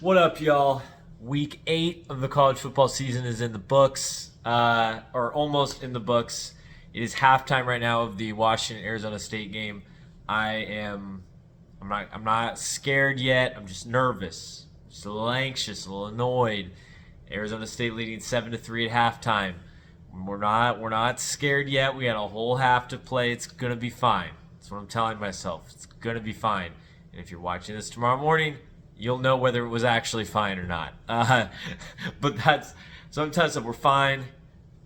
What up, y'all? Week 8 of the college football season is in the books, or almost in the books. It is halftime right now of the Washington Arizona State game. I'm not scared yet. I'm just nervous, just a little anxious, a little annoyed. Arizona State leading 7-3 at halftime. We're not scared yet. We got a whole half to play. It's gonna be fine. That's what I'm telling myself. It's gonna be fine. And if you're watching this tomorrow morning, you'll know whether it was actually fine or not. But that's so I'm telling myself we're fine.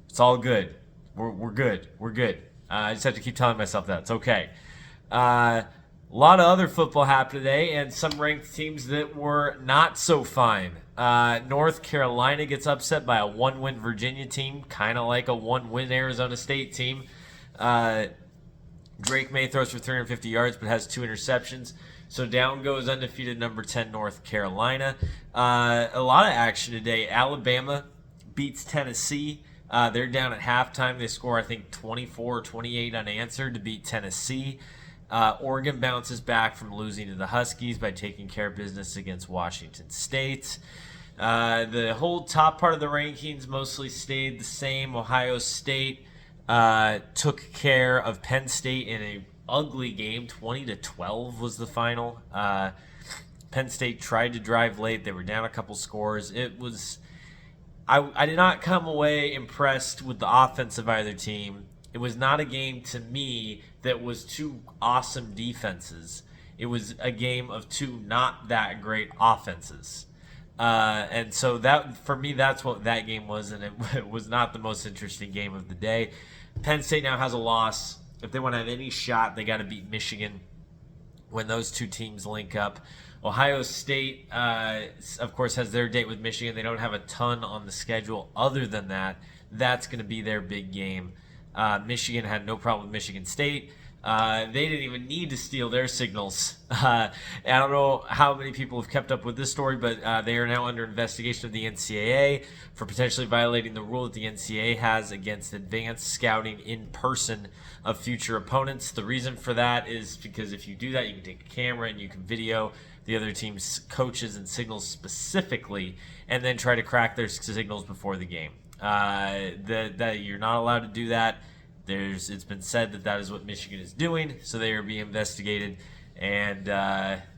It's all good. We're good. We're good. I just have to keep telling myself that it's okay. A lot of other football happened today, and some ranked teams that were not so fine. North Carolina gets upset by a one-win Virginia team, kind of like a one-win Arizona State team. Drake May throws for 350 yards but has 2 interceptions. So down goes undefeated number 10 North Carolina. A lot of action today. Alabama beats Tennessee. They're down at halftime. They score, I think, 24 or 28 unanswered to beat Tennessee. Oregon bounces back from losing to the Huskies by taking care of business against Washington State. The whole top part of the rankings mostly stayed the same. Ohio State took care of Penn State in a ugly game. 20-12 was the final. Penn State tried to drive late. They were down a couple scores. It was I did not come away impressed with the offense of either team. It was not a game to me that was two awesome defenses. It was a game of two not that great offenses. And so that, for me, that's what that game was, and it was not the most interesting game of the day. Penn State now has a loss. If they want to have any shot, they got to beat Michigan when those two teams link up. Ohio State, of course, has their date with Michigan. They don't have a ton on the schedule other than that. That's going to be their big game. Michigan had no problem with Michigan State. They didn't even need to steal their signals. I don't know how many people have kept up with this story, but they are now under investigation of the NCAA for potentially violating the rule that the NCAA has against advanced scouting in person of future opponents. The reason for that is because if you do that, you can take a camera and you can video the other team's coaches and signals specifically, and then try to crack their signals before the game. That you're not allowed to do that. It's been said that is what Michigan is doing, so they are being investigated, and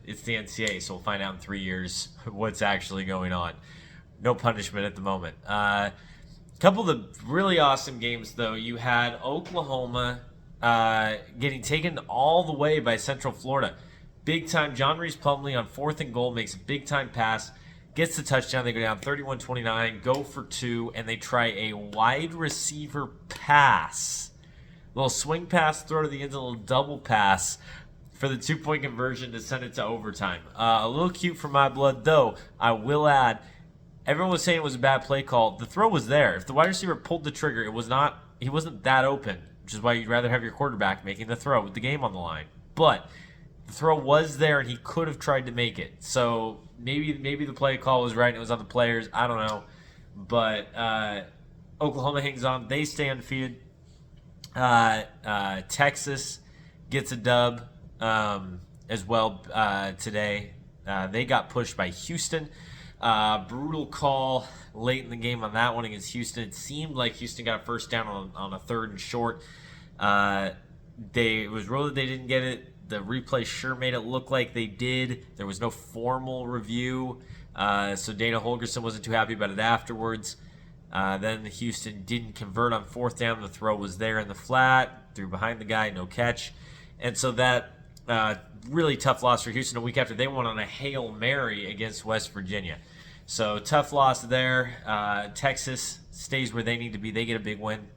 it's the NCAA, so we'll find out in 3 years what's actually going on. No punishment at the moment. A couple of the really awesome games, though. You had Oklahoma getting taken all the way by Central Florida. Big time. John Reese Plumlee on 4th and goal makes a big time pass. Gets the touchdown. They go down 31-29, go for 2, and they try a wide receiver pass. Little swing pass, throw to the end, a little double pass for the 2-point conversion to send it to overtime. A little cute for my blood, though. I will add, everyone was saying it was a bad play call. The throw was there. If the wide receiver pulled the trigger, he wasn't that open, which is why you'd rather have your quarterback making the throw with the game on the line. But the throw was there, and he could have tried to make it. So maybe the play call was right and it was on the players. I don't know. But Oklahoma hangs on. They stay undefeated. Texas gets a dub as well today. They got pushed by Houston. Brutal call late in the game on that one against Houston. It seemed like Houston got a first down on a 3rd and short. It was ruled that they didn't get it. The replay sure made it look like they did. There was no formal review, so Dana Holgerson wasn't too happy about it afterwards. Then Houston didn't convert on 4th down. The throw was there in the flat, threw behind the guy, no catch. And so that really tough loss for Houston a week after they won on a Hail Mary against West Virginia. So tough loss there. Texas stays where they need to be. They get a big win.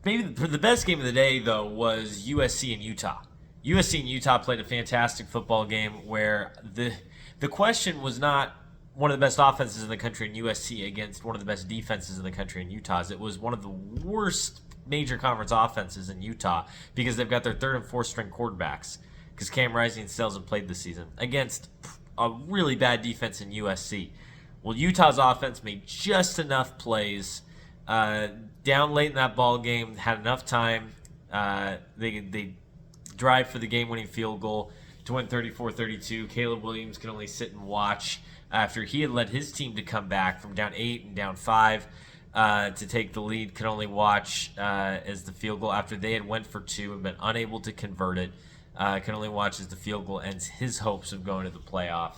Maybe the best game of the day, though, was USC and Utah. USC and Utah played a fantastic football game where the question was not one of the best offenses in the country in USC against one of the best defenses in the country in Utah's. It was one of the worst major conference offenses in Utah because they've got their 3rd and 4th string quarterbacks because Cam Rising and Sales have played this season against a really bad defense in USC. Well, Utah's offense made just enough plays down late in that ball game, had enough time. They drive for the game-winning field goal to win 34-32. Caleb Williams can only sit and watch after he had led his team to come back from down 8 and down 5 to take the lead. Can only watch as the field goal after they had went for 2 and been unable to convert it. Can only watch as the field goal ends his hopes of going to the playoff.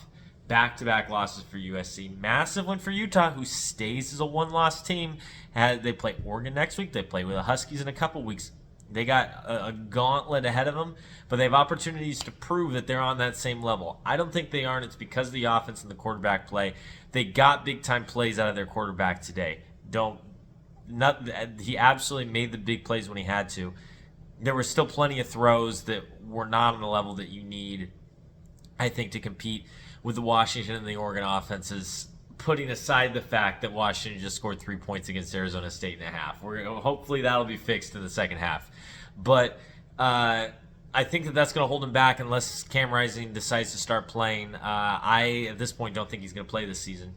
Back-to-back losses for USC. Massive win for Utah, who stays as a one-loss team. They play Oregon next week. They play with the Huskies in a couple weeks. They got a gauntlet ahead of them, but they have opportunities to prove that they're on that same level. I don't think they are, and it's because of the offense and the quarterback play. They got big-time plays out of their quarterback today. He absolutely made the big plays when he had to. There were still plenty of throws that were not on the level that you need, I think, to compete with the Washington and the Oregon offenses, putting aside the fact that Washington just scored 3 points against Arizona State in a half. Hopefully that'll be fixed in the second half. But I think that's going to hold him back unless Cam Rising decides to start playing. I, at this point, don't think he's going to play this season.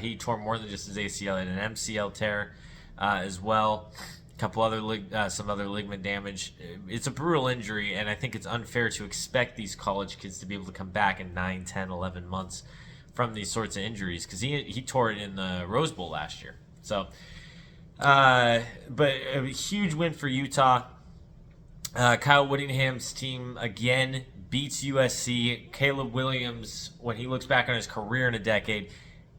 He tore more than just his ACL and an MCL tear as well. Couple other some other ligament damage. It's a brutal injury, and I think it's unfair to expect these college kids to be able to come back in 9, 10, 11 months from these sorts of injuries, because he tore it in the Rose Bowl last year. So, but a huge win for Utah. Kyle Whittingham's team again beats USC. Caleb Williams, when he looks back on his career in a decade,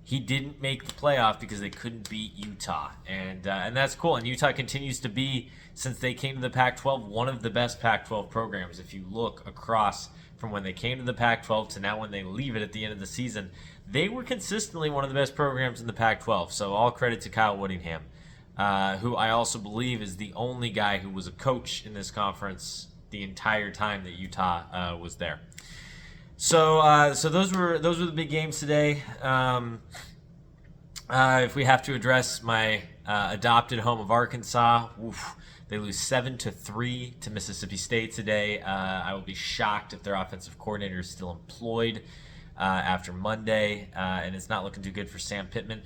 he didn't make the playoff because they couldn't beat Utah, and that's cool. And Utah continues to be, since they came to the Pac-12, one of the best Pac-12 programs. If you look across from when they came to the Pac-12 to now when they leave it at the end of the season, they were consistently one of the best programs in the Pac-12. So all credit to Kyle Whittingham, who I also believe is the only guy who was a coach in this conference the entire time that Utah was there. So those were the big games today. If we have to address my adopted home of Arkansas, they lose 7-3 to Mississippi State today. I will be shocked if their offensive coordinator is still employed after Monday, and it's not looking too good for Sam Pittman.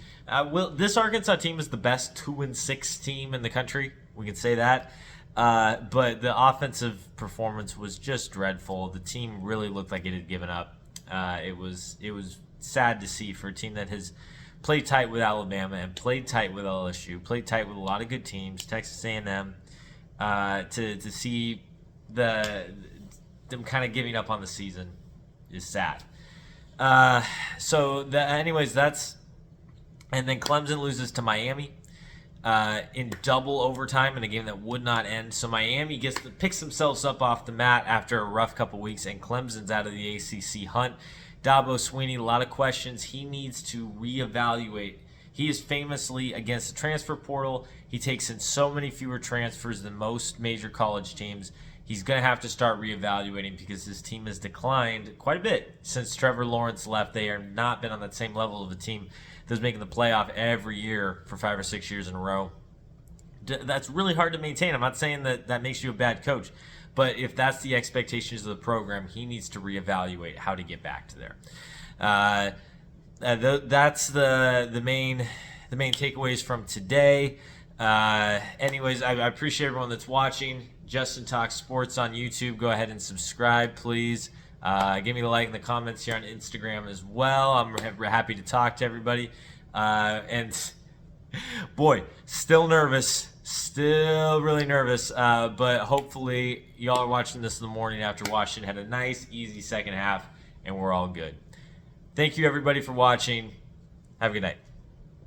This Arkansas team is the best 2-6 team in the country. We can say that. But the offensive performance was just dreadful. The team really looked like it had given up. It was sad to see for a team that has played tight with Alabama and played tight with LSU, played tight with a lot of good teams, Texas A&M, to see them kind of giving up on the season is sad. Anyways, and then Clemson loses to Miami. In double overtime in a game that would not end. So Miami picks themselves up off the mat after a rough couple weeks, and Clemson's out of the ACC hunt. Dabo Swinney, a lot of questions. He needs to reevaluate. He is famously against the transfer portal. He takes in so many fewer transfers than most major college teams. He's going to have to start reevaluating because his team has declined quite a bit since Trevor Lawrence left. They have not been on that same level of a team that's making the playoff every year for 5 or 6 years in a row. That's really hard to maintain. I'm not saying that makes you a bad coach, but if that's the expectations of the program, he needs to reevaluate how to get back to there. That's the main takeaways from today. Anyways, I appreciate everyone that's watching. Justin Talks Sports on YouTube. Go ahead and subscribe, please. Give me the like in the comments here on Instagram as well. I'm happy to talk to everybody. And boy, still nervous. Still really nervous. But hopefully y'all are watching this in the morning after Washington had a nice, easy second half, and we're all good. Thank you, everybody, for watching. Have a good night.